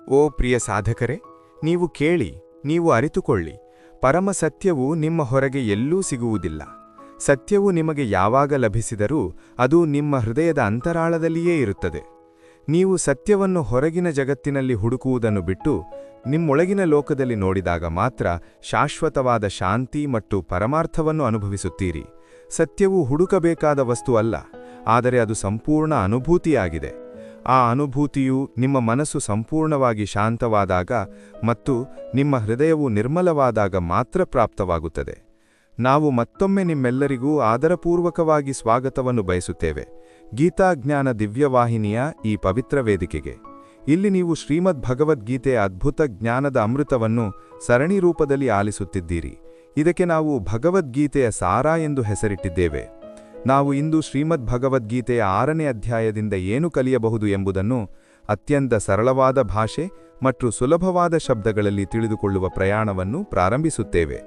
ಓ ಪ್ರಿಯ ಸಾಧಕರೇ, ನೀವು ಕೇಳಿ, ನೀವು ಅರಿತುಕೊಳ್ಳಿ. ಪರಮ ಸತ್ಯವು ನಿಮ್ಮ ಹೊರಗೆ ಎಲ್ಲೂ ಸಿಗುವುದಿಲ್ಲ. ಸತ್ಯವು ನಿಮಗೆ ಯಾವಾಗ ಲಭಿಸಿದರೂ ಅದು ನಿಮ್ಮ ಹೃದಯದ ಅಂತರಾಳದಲ್ಲಿಯೇ ಇರುತ್ತದೆ. ನೀವು ಸತ್ಯವನ್ನು ಹೊರಗಿನ ಜಗತ್ತಿನಲ್ಲಿ ಹುಡುಕುವುದನ್ನು ಬಿಟ್ಟು ನಿಮ್ಮೊಳಗಿನ ಲೋಕದಲ್ಲಿ ನೋಡಿದಾಗ ಮಾತ್ರ ಶಾಶ್ವತವಾದ ಶಾಂತಿ ಮತ್ತು ಪರಮಾರ್ಥವನ್ನು ಅನುಭವಿಸುತ್ತೀರಿ. ಸತ್ಯವು ಹುಡುಕಬೇಕಾದ ವಸ್ತು ಅಲ್ಲ, ಆದರೆ ಅದು ಸಂಪೂರ್ಣ ಅನುಭೂತಿಯಾಗಿದೆ. ಆ ಅನುಭೂತಿಯು ನಿಮ್ಮ ಮನಸ್ಸು ಸಂಪೂರ್ಣವಾಗಿ ಶಾಂತವಾದಾಗ ಮತ್ತು ನಿಮ್ಮ ಹೃದಯವು ನಿರ್ಮಲವಾದಾಗ ಮಾತ್ರ ಪ್ರಾಪ್ತವಾಗುತ್ತದೆ. ನಾವು ಮತ್ತೊಮ್ಮೆ ನಿಮ್ಮೆಲ್ಲರಿಗೂ ಆದರಪೂರ್ವಕವಾಗಿ ಸ್ವಾಗತವನ್ನು ಬಯಸುತ್ತೇವೆ ಗೀತಾಜ್ಞಾನ ದಿವ್ಯವಾಹಿನಿಯ ಈ ಪವಿತ್ರ ವೇದಿಕೆಗೆ. ಇಲ್ಲಿ ನೀವು ಶ್ರೀಮದ್ ಭಗವದ್ಗೀತೆಯ ಅದ್ಭುತ ಜ್ಞಾನದ ಅಮೃತವನ್ನು ಸರಣಿ ರೂಪದಲ್ಲಿ ಆಲಿಸುತ್ತಿದ್ದೀರಿ. ಇದಕ್ಕೆ ನಾವು ಭಗವದ್ಗೀತೆಯ ಸಾರ ಎಂದು ಹೆಸರಿಟ್ಟಿದ್ದೇವೆ. ನಾವು ಇಂದು ಶ್ರೀಮದ್ ಭಗವದ್ಗೀತೆಯ 6ನೇ ಅಧ್ಯಾಯದಿಂದ ಏನು ಕಲಿಯಬಹುದು ಎಂಬುದನ್ನು ಅತ್ಯಂತ ಸರಳವಾದ ಭಾಷೆ ಮತ್ತು ಸುಲಭವಾದ ಶಬ್ದಗಳಲ್ಲಿ ತಿಳಿದುಕೊಳ್ಳುವ ಪ್ರಯಾಣವನ್ನು ಪ್ರಾರಂಭಿಸುತ್ತೇವೆ.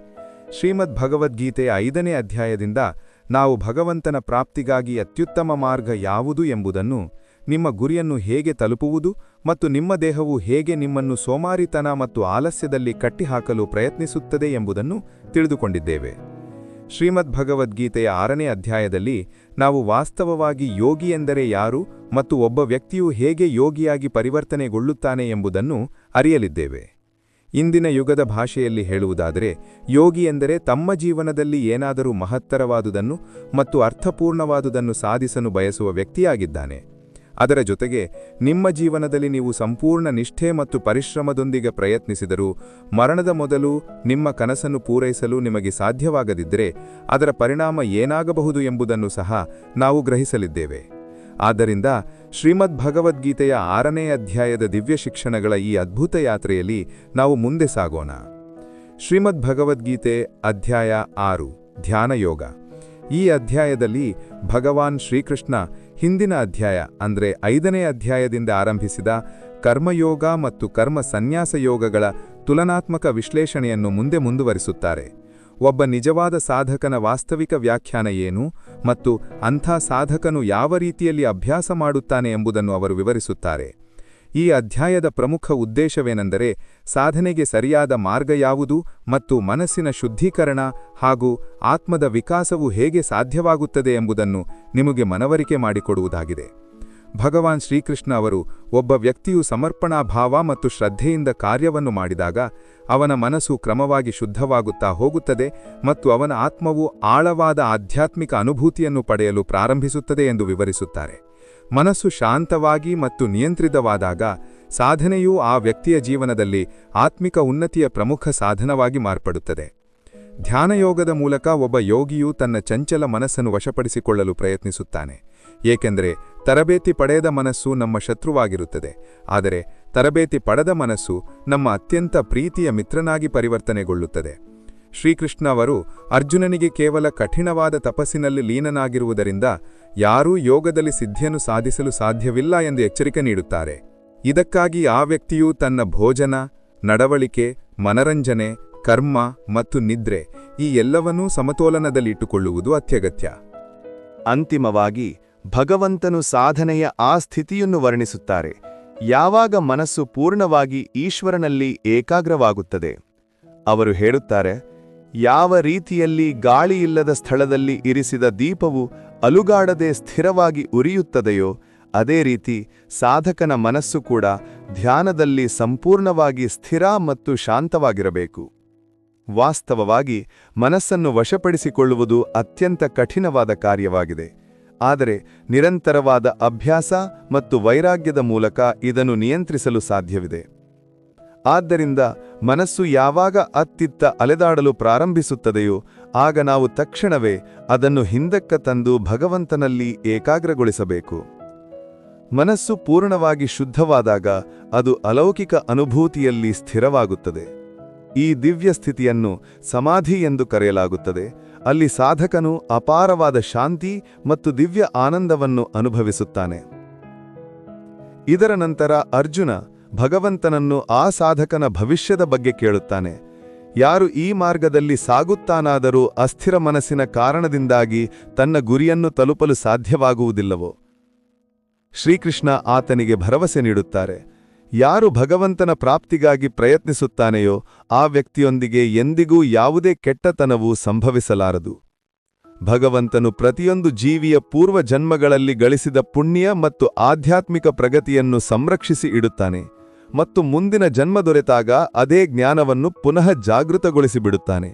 ಶ್ರೀಮದ್ ಭಗವದ್ಗೀತೆಯ 5ನೇ ಅಧ್ಯಾಯದಿಂದ ನಾವು ಭಗವಂತನ ಪ್ರಾಪ್ತಿಗಾಗಿ ಅತ್ಯುತ್ತಮ ಮಾರ್ಗ ಯಾವುದು ಎಂಬುದನ್ನು, ನಿಮ್ಮ ಗುರಿಯನ್ನು ಹೇಗೆ ತಲುಪುವುದು ಮತ್ತು ನಿಮ್ಮ ದೇಹವು ಹೇಗೆ ನಿಮ್ಮನ್ನು ಸೋಮಾರಿತನ ಮತ್ತು ಆಲಸ್ಯದಲ್ಲಿ ಕಟ್ಟಿಹಾಕಲು ಪ್ರಯತ್ನಿಸುತ್ತದೆ ಎಂಬುದನ್ನು ತಿಳಿದುಕೊಂಡಿದ್ದೇವೆ. ಶ್ರೀಮದ್ ಭಗವದ್ಗೀತೆಯ 6ನೇ ಅಧ್ಯಾಯದಲ್ಲಿ ನಾವು ವಾಸ್ತವವಾಗಿ ಯೋಗಿ ಎಂದರೆ ಯಾರು ಮತ್ತು ಒಬ್ಬ ವ್ಯಕ್ತಿಯು ಹೇಗೆ ಯೋಗಿಯಾಗಿ ಪರಿವರ್ತನೆಗೊಳ್ಳುತ್ತಾನೆ ಎಂಬುದನ್ನು ಅರಿಯಲಿದ್ದೇವೆ. ಇಂದಿನ ಯುಗದ ಭಾಷೆಯಲ್ಲಿ ಹೇಳುವುದಾದರೆ, ಯೋಗಿ ಎಂದರೆ ತಮ್ಮ ಜೀವನದಲ್ಲಿ ಏನಾದರೂ ಮಹತ್ತರವಾದುದನ್ನು ಮತ್ತು ಅರ್ಥಪೂರ್ಣವಾದುದನ್ನು ಸಾಧಿಸಲು ಬಯಸುವ ವ್ಯಕ್ತಿಯಾಗಿದ್ದಾನೆ. ಅದರ ಜೊತೆಗೆ ನಿಮ್ಮ ಜೀವನದಲ್ಲಿ ನೀವು ಸಂಪೂರ್ಣ ನಿಷ್ಠೆ ಮತ್ತು ಪರಿಶ್ರಮದೊಂದಿಗೆ ಪ್ರಯತ್ನಿಸಿದರೂ ಮರಣದ ಮೊದಲು ನಿಮ್ಮ ಕನಸನ್ನು ಪೂರೈಸಲು ನಿಮಗೆ ಸಾಧ್ಯವಾಗದಿದ್ದರೆ ಅದರ ಪರಿಣಾಮ ಏನಾಗಬಹುದು ಎಂಬುದನ್ನು ಸಹ ನಾವು ಗ್ರಹಿಸಲಿದ್ದೇವೆ. ಆದ್ದರಿಂದ ಶ್ರೀಮದ್ ಭಗವದ್ಗೀತೆಯ 6ನೇ ಅಧ್ಯಾಯದ ದಿವ್ಯ ಶಿಕ್ಷಣಗಳ ಈ ಅದ್ಭುತ ಯಾತ್ರೆಯಲ್ಲಿ ನಾವು ಮುಂದೆ ಸಾಗೋಣ. ಶ್ರೀಮದ್ ಭಗವದ್ಗೀತೆ ಅಧ್ಯಾಯ 6 ಧ್ಯಾನಯೋಗ. ಈ ಅಧ್ಯಾಯದಲ್ಲಿ ಭಗವಾನ್ ಶ್ರೀಕೃಷ್ಣ ಹಿಂದಿನ ಅಧ್ಯಾಯ ಅಂದರೆ 5ನೇ ಅಧ್ಯಾಯದಿಂದ ಆರಂಭಿಸಿದ ಕರ್ಮಯೋಗ ಮತ್ತು ಕರ್ಮ ಸನ್ಯಾಸ ಯೋಗಗಳ ತುಲನಾತ್ಮಕ ವಿಶ್ಲೇಷಣೆಯನ್ನು ಮುಂದುವರಿಸುತ್ತಾರೆ. ಒಬ್ಬ ನಿಜವಾದ ಸಾಧಕನ ವಾಸ್ತವಿಕ ವ್ಯಾಖ್ಯಾನ ಏನು ಮತ್ತು ಅಂಥ ಸಾಧಕನು ಯಾವ ರೀತಿಯಲ್ಲಿ ಅಭ್ಯಾಸ ಮಾಡುತ್ತಾನೆ ಎಂಬುದನ್ನು ಅವರು ವಿವರಿಸುತ್ತಾರೆ. ಈ ಅಧ್ಯಾಯದ ಪ್ರಮುಖ ಉದ್ದೇಶವೇನೆಂದರೆ ಸಾಧನೆಗೆ ಸರಿಯಾದ ಮಾರ್ಗ ಯಾವುದು ಮತ್ತು ಮನಸ್ಸಿನ ಶುದ್ಧೀಕರಣ ಹಾಗೂ ಆತ್ಮದ ವಿಕಾಸವು ಹೇಗೆ ಸಾಧ್ಯವಾಗುತ್ತದೆ ಎಂಬುದನ್ನು ನಿಮಗೆ ಮನವರಿಕೆ ಮಾಡಿಕೊಡುವುದಾಗಿದೆ. ಭಗವಾನ್ ಶ್ರೀಕೃಷ್ಣ ಅವರು ಒಬ್ಬ ವ್ಯಕ್ತಿಯು ಸಮರ್ಪಣಾ ಭಾವ ಮತ್ತು ಶ್ರದ್ಧೆಯಿಂದ ಕಾರ್ಯವನ್ನು ಮಾಡಿದಾಗ ಅವನ ಮನಸ್ಸು ಕ್ರಮವಾಗಿ ಶುದ್ಧವಾಗುತ್ತಾ ಹೋಗುತ್ತದೆ ಮತ್ತು ಅವನ ಆತ್ಮವು ಆಳವಾದ ಆಧ್ಯಾತ್ಮಿಕ ಅನುಭೂತಿಯನ್ನು ಪಡೆಯಲು ಪ್ರಾರಂಭಿಸುತ್ತದೆ ಎಂದು ವಿವರಿಸುತ್ತಾರೆ. ಮನಸ್ಸು ಶಾಂತವಾಗಿ ಮತ್ತು ನಿಯಂತ್ರಿತವಾದಾಗ ಸಾಧನೆಯೂ ಆ ವ್ಯಕ್ತಿಯ ಜೀವನದಲ್ಲಿ ಆತ್ಮಿಕ ಉನ್ನತಿಯ ಪ್ರಮುಖ ಸಾಧನವಾಗಿ ಮಾರ್ಪಡುತ್ತದೆ. ಧ್ಯಾನಯೋಗದ ಮೂಲಕ ಒಬ್ಬ ಯೋಗಿಯು ತನ್ನ ಚಂಚಲ ಮನಸ್ಸನ್ನು ವಶಪಡಿಸಿಕೊಳ್ಳಲು ಪ್ರಯತ್ನಿಸುತ್ತಾನೆ, ಏಕೆಂದರೆ ತರಬೇತಿ ಪಡೆಯದ ಮನಸ್ಸು ನಮ್ಮ ಶತ್ರುವಾಗಿರುತ್ತದೆ. ಆದರೆ ತರಬೇತಿ ಪಡೆದ ಮನಸ್ಸು ನಮ್ಮ ಅತ್ಯಂತ ಪ್ರೀತಿಯ ಮಿತ್ರನಾಗಿ ಪರಿವರ್ತನೆಗೊಳ್ಳುತ್ತದೆ. ಶ್ರೀಕೃಷ್ಣ ಅವರು ಅರ್ಜುನನಿಗೆ ಕೇವಲ ಕಠಿಣವಾದ ತಪಸ್ಸಿನಲ್ಲಿ ಲೀನನಾಗಿರುವುದರಿಂದ ಯಾರೂ ಯೋಗದಲ್ಲಿ ಸಿದ್ಧಿಯನ್ನು ಸಾಧಿಸಲು ಸಾಧ್ಯವಿಲ್ಲ ಎಂದು ಎಚ್ಚರಿಕೆ ನೀಡುತ್ತಾರೆ. ಇದಕ್ಕಾಗಿ ಆ ವ್ಯಕ್ತಿಯು ತನ್ನ ಭೋಜನ, ನಡವಳಿಕೆ, ಮನರಂಜನೆ, ಕರ್ಮ ಮತ್ತು ನಿದ್ರೆ ಈ ಎಲ್ಲವನ್ನೂ ಸಮತೋಲನದಲ್ಲಿಟ್ಟುಕೊಳ್ಳುವುದು ಅತ್ಯಗತ್ಯ. ಅಂತಿಮವಾಗಿ ಭಗವಂತನು ಸಾಧನೆಯ ಆ ಸ್ಥಿತಿಯನ್ನು ವರ್ಣಿಸುತ್ತಾರೆ, ಯಾವಾಗ ಮನಸ್ಸು ಪೂರ್ಣವಾಗಿ ಈಶ್ವರನಲ್ಲಿ ಏಕಾಗ್ರವಾಗುತ್ತದೆ. ಅವರು ಹೇಳುತ್ತಾರೆ, ಯಾವ ರೀತಿಯಲ್ಲಿ ಗಾಳಿಯಿಲ್ಲದ ಸ್ಥಳದಲ್ಲಿ ಇರಿಸಿದ ದೀಪವು ಅಲುಗಾಡದೆ ಸ್ಥಿರವಾಗಿ ಉರಿಯುತ್ತದೆಯೋ ಅದೇ ರೀತಿ ಸಾಧಕನ ಮನಸ್ಸು ಕೂಡ ಧ್ಯಾನದಲ್ಲಿ ಸಂಪೂರ್ಣವಾಗಿ ಸ್ಥಿರ ಮತ್ತು ಶಾಂತವಾಗಿರಬೇಕು. ವಾಸ್ತವವಾಗಿ ಮನಸ್ಸನ್ನು ವಶಪಡಿಸಿಕೊಳ್ಳುವುದು ಅತ್ಯಂತ ಕಠಿಣವಾದ ಕಾರ್ಯವಾಗಿದೆ. ಆದರೆ ನಿರಂತರವಾದ ಅಭ್ಯಾಸ ಮತ್ತು ವೈರಾಗ್ಯದ ಮೂಲಕ ಇದನ್ನು ನಿಯಂತ್ರಿಸಲು ಸಾಧ್ಯವಿದೆ. ಆದ್ದರಿಂದ ಮನಸ್ಸು ಯಾವಾಗ ಅತ್ತಿತ್ತ ಅಲೆದಾಡಲು ಪ್ರಾರಂಭಿಸುತ್ತದೆಯೋ ಆಗ ನಾವು ತಕ್ಷಣವೇ ಅದನ್ನು ಹಿಂದಕ್ಕೆ ತಂದು ಭಗವಂತನಲ್ಲಿ ಏಕಾಗ್ರಗೊಳಿಸಬೇಕು. ಮನಸ್ಸು ಪೂರ್ಣವಾಗಿ ಶುದ್ಧವಾದಾಗ ಅದು ಅಲೌಕಿಕ ಅನುಭೂತಿಯಲ್ಲಿ ಸ್ಥಿರವಾಗುತ್ತದೆ. ಈ ದಿವ್ಯ ಸ್ಥಿತಿಯನ್ನು ಸಮಾಧಿ ಎಂದು ಕರೆಯಲಾಗುತ್ತದೆ. ಅಲ್ಲಿ ಸಾಧಕನು ಅಪಾರವಾದ ಶಾಂತಿ ಮತ್ತು ದಿವ್ಯ ಆನಂದವನ್ನು ಅನುಭವಿಸುತ್ತಾನೆ. ಇದರ ನಂತರ ಅರ್ಜುನ ಭಗವಂತನನ್ನು ಆ ಸಾಧಕನ ಭವಿಷ್ಯದ ಬಗ್ಗೆ ಕೇಳುತ್ತಾನೆ. ಯಾರು ಈ ಮಾರ್ಗದಲ್ಲಿ ಸಾಗುತ್ತಾನಾದರೂ ಅಸ್ಥಿರ ಮನಸ್ಸಿನ ಕಾರಣದಿಂದಾಗಿ ತನ್ನ ಗುರಿಯನ್ನು ತಲುಪಲು ಸಾಧ್ಯವಾಗುವುದಿಲ್ಲವೋ? ಶ್ರೀಕೃಷ್ಣ ಆತನಿಗೆ ಭರವಸೆ ನೀಡುತ್ತಾರೆ, ಯಾರು ಭಗವಂತನ ಪ್ರಾಪ್ತಿಗಾಗಿ ಪ್ರಯತ್ನಿಸುತ್ತಾನೆಯೋ ಆ ವ್ಯಕ್ತಿಯೊಂದಿಗೆ ಎಂದಿಗೂ ಯಾವುದೇ ಕೆಟ್ಟತನವೂ ಸಂಭವಿಸಲಾರದು. ಭಗವಂತನು ಪ್ರತಿಯೊಂದು ಜೀವಿಯ ಪೂರ್ವ ಜನ್ಮಗಳಲ್ಲಿ ಗಳಿಸಿದ ಪುಣ್ಯ ಮತ್ತು ಆಧ್ಯಾತ್ಮಿಕ ಪ್ರಗತಿಯನ್ನು ಸಂರಕ್ಷಿಸಿ ಇಡುತ್ತಾನೆ ಮತ್ತು ಮುಂದಿನ ಜನ್ಮ ದೊರೆತಾಗ ಅದೇ ಜ್ಞಾನವನ್ನು ಪುನಃ ಜಾಗೃತಗೊಳಿಸಿಬಿಡುತ್ತಾನೆ.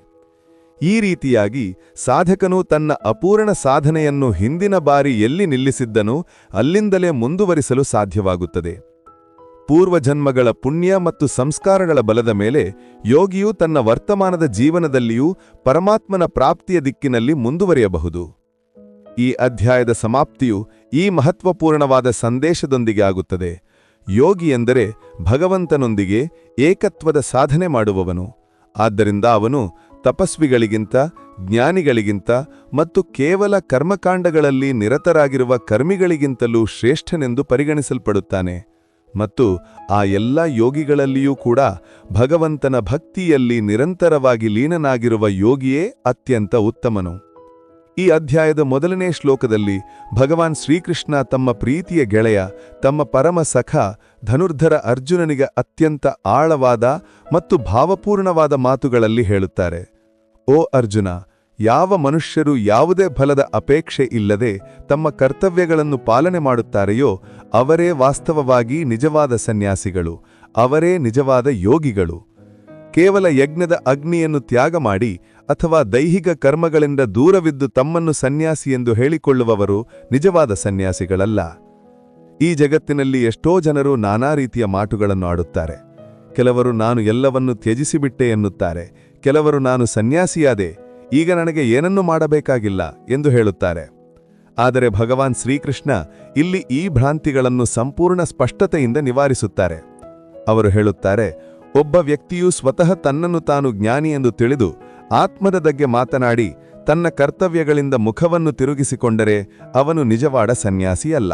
ಈ ರೀತಿಯಾಗಿ ಸಾಧಕನು ತನ್ನ ಅಪೂರ್ಣ ಸಾಧನೆಯನ್ನು ಹಿಂದಿನ ಬಾರಿ ಎಲ್ಲಿ ನಿಲ್ಲಿಸಿದ್ದನೋ ಅಲ್ಲಿಂದಲೇ ಮುಂದುವರಿಸಲು ಸಾಧ್ಯವಾಗುತ್ತದೆ. ಪೂರ್ವಜನ್ಮಗಳ ಪುಣ್ಯ ಮತ್ತು ಸಂಸ್ಕಾರಗಳ ಬಲದ ಮೇಲೆ ಯೋಗಿಯು ತನ್ನ ವರ್ತಮಾನದ ಜೀವನದಲ್ಲಿಯೂ ಪರಮಾತ್ಮನ ಪ್ರಾಪ್ತಿಯ ದಿಕ್ಕಿನಲ್ಲಿ ಮುಂದುವರಿಯಬಹುದು. ಈ ಅಧ್ಯಾಯದ ಸಮಾಪ್ತಿಯು ಈ ಮಹತ್ವಪೂರ್ಣವಾದ ಸಂದೇಶದೊಂದಿಗೆ ಆಗುತ್ತದೆ. ಯೋಗಿ ಎಂದರೆ ಭಗವಂತನೊಂದಿಗೆ ಏಕತ್ವದ ಸಾಧನೆ ಮಾಡುವವನು. ಆದ್ದರಿಂದ ಅವನು ತಪಸ್ವಿಗಳಿಗಿಂತ, ಜ್ಞಾನಿಗಳಿಗಿಂತ ಮತ್ತು ಕೇವಲ ಕರ್ಮಕಾಂಡಗಳಲ್ಲಿ ನಿರತರಾಗಿರುವ ಕರ್ಮಿಗಳಿಗಿಂತಲೂ ಶ್ರೇಷ್ಠನೆಂದು ಪರಿಗಣಿಸಲ್ಪಡುತ್ತಾನೆ. ಮತ್ತು ಆ ಎಲ್ಲ ಯೋಗಿಗಳಲ್ಲಿಯೂ ಕೂಡ ಭಗವಂತನ ಭಕ್ತಿಯಲ್ಲಿ ನಿರಂತರವಾಗಿ ಲೀನನಾಗಿರುವ ಯೋಗಿಯೇ ಅತ್ಯಂತ ಉತ್ತಮನು. ಈ ಅಧ್ಯಾಯದ ಮೊದಲನೇ ಶ್ಲೋಕದಲ್ಲಿ ಭಗವಾನ್ ಶ್ರೀಕೃಷ್ಣ ತಮ್ಮ ಪ್ರೀತಿಯ ಗೆಳೆಯ, ತಮ್ಮ ಪರಮ ಸಖ ಧನುರ್ಧರ ಅರ್ಜುನನಿಗೆ ಅತ್ಯಂತ ಆಳವಾದ ಮತ್ತು ಭಾವಪೂರ್ಣವಾದ ಮಾತುಗಳಲ್ಲಿ ಹೇಳುತ್ತಾರೆ, ಓ ಅರ್ಜುನ, ಯಾವ ಮನುಷ್ಯರು ಯಾವುದೇ ಫಲದ ಅಪೇಕ್ಷೆ ಇಲ್ಲದೆ ತಮ್ಮ ಕರ್ತವ್ಯಗಳನ್ನು ಪಾಲನೆ ಮಾಡುತ್ತಾರೆಯೋ ಅವರೇ ವಾಸ್ತವವಾಗಿ ನಿಜವಾದ ಸನ್ಯಾಸಿಗಳು, ಅವರೇ ನಿಜವಾದ ಯೋಗಿಗಳು. ಕೇವಲ ಯಜ್ಞದ ಅಗ್ನಿಯನ್ನು ತ್ಯಾಗ ಮಾಡಿ ಅಥವಾ ದೈಹಿಕ ಕರ್ಮಗಳಿಂದ ದೂರವಿದ್ದು ತಮ್ಮನ್ನು ಸನ್ಯಾಸಿ ಎಂದು ಹೇಳಿಕೊಳ್ಳುವವರು ನಿಜವಾದ ಸನ್ಯಾಸಿಗಳಲ್ಲ. ಈ ಜಗತ್ತಿನಲ್ಲಿ ಎಷ್ಟೋ ಜನರು ನಾನಾ ರೀತಿಯ ಮಾತುಗಳನ್ನು ಆಡುತ್ತಾರೆ. ಕೆಲವರು ನಾನು ಎಲ್ಲವನ್ನೂ ತ್ಯಜಿಸಿಬಿಟ್ಟೆ ಎನ್ನುತ್ತಾರೆ. ಕೆಲವರು ನಾನು ಸನ್ಯಾಸಿಯಾದೆ, ಈಗ ನನಗೆ ಏನನ್ನೂ ಮಾಡಬೇಕಾಗಿಲ್ಲ ಎಂದು ಹೇಳುತ್ತಾರೆ. ಆದರೆ ಭಗವಾನ್ ಶ್ರೀಕೃಷ್ಣ ಇಲ್ಲಿ ಈ ಭ್ರಾಂತಿಗಳನ್ನು ಸಂಪೂರ್ಣ ಸ್ಪಷ್ಟತೆಯಿಂದ ನಿವಾರಿಸುತ್ತಾರೆ. ಅವರು ಹೇಳುತ್ತಾರೆ, ಒಬ್ಬ ವ್ಯಕ್ತಿಯು ಸ್ವತಃ ತನ್ನನ್ನು ತಾನು ಜ್ಞಾನಿ ಎಂದು ತಿಳಿದು ಆತ್ಮದ ಬಗ್ಗೆ ಮಾತನಾಡಿ ತನ್ನ ಕರ್ತವ್ಯಗಳಿಂದ ಮುಖವನ್ನು ತಿರುಗಿಸಿಕೊಂಡರೆ ಅವನು ನಿಜವಾದ ಸನ್ಯಾಸಿಯಲ್ಲ.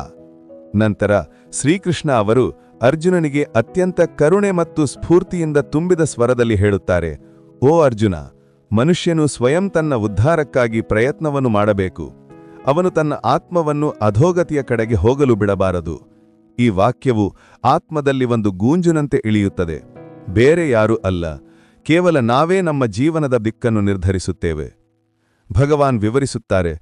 ನಂತರ ಶ್ರೀಕೃಷ್ಣ ಅವರು ಅರ್ಜುನನಿಗೆ ಅತ್ಯಂತ ಕರುಣೆ ಮತ್ತು ಸ್ಫೂರ್ತಿಯಿಂದ ತುಂಬಿದ ಸ್ವರದಲ್ಲಿ ಹೇಳುತ್ತಾರೆ, ಓ ಅರ್ಜುನ, ಮನುಷ್ಯನು ಸ್ವಯಂ ತನ್ನ ಉದ್ಧಾರಕ್ಕಾಗಿ ಪ್ರಯತ್ನವನ್ನು ಮಾಡಬೇಕು. ಅವನು ತನ್ನ ಆತ್ಮವನ್ನು ಅಧೋಗತಿಯ ಕಡೆಗೆ ಹೋಗಲು ಬಿಡಬಾರದು. ಈ ವಾಕ್ಯವು ಆತ್ಮದಲ್ಲಿ ಒಂದು ಗೂಂಜುನಂತೆ ಇಳಿಯುತ್ತದೆ. ಬೇರೆ ಯಾರೂ ಅಲ್ಲ, ಕೇವಲ ನಾವೇ ನಮ್ಮ ಜೀವನದ ದಿಕ್ಕನ್ನು ನಿರ್ಧರಿಸುತ್ತೇವೆ. ಭಗವಾನ್ ವಿವರಿಸುತ್ತಾರೆ,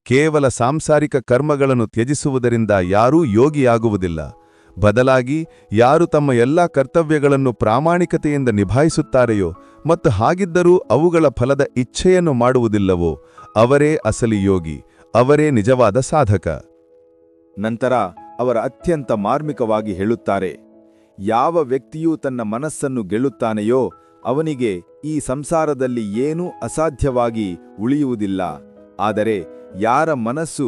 ಕೇವಲ ಸಾಂಸಾರಿಕ ಕರ್ಮಗಳನ್ನು ತ್ಯಜಿಸುವುದರಿಂದ ಯಾರೂ ಯೋಗಿಯಾಗುವುದಿಲ್ಲ. ಬದಲಾಗಿ ಯಾರು ತಮ್ಮ ಎಲ್ಲಾ ಕರ್ತವ್ಯಗಳನ್ನು ಪ್ರಾಮಾಣಿಕತೆಯಿಂದ ನಿಭಾಯಿಸುತ್ತಾರೆಯೋ ಮತ್ತು ಹಾಗಿದ್ದರೂ ಅವುಗಳ ಫಲದ ಇಚ್ಛೆಯನ್ನು ಮಾಡುವುದಿಲ್ಲವೋ ಅವರೇ ಅಸಲಿ ಯೋಗಿ, ಅವರೇ ನಿಜವಾದ ಸಾಧಕ. ನಂತರ ಅವರ ಅತ್ಯಂತ ಮಾರ್ಮಿಕವಾಗಿ ಹೇಳುತ್ತಾರೆ, ಯಾವ ವ್ಯಕ್ತಿಯೂ ತನ್ನ ಮನಸ್ಸನ್ನು ಗೆಲ್ಲುತ್ತಾನೆಯೋ ಅವನಿಗೆ ಈ ಸಂಸಾರದಲ್ಲಿ ಏನೂ ಅಸಾಧ್ಯವಾಗಿ ಉಳಿಯುವುದಿಲ್ಲ. ಆದರೆ ಯಾರ ಮನಸ್ಸು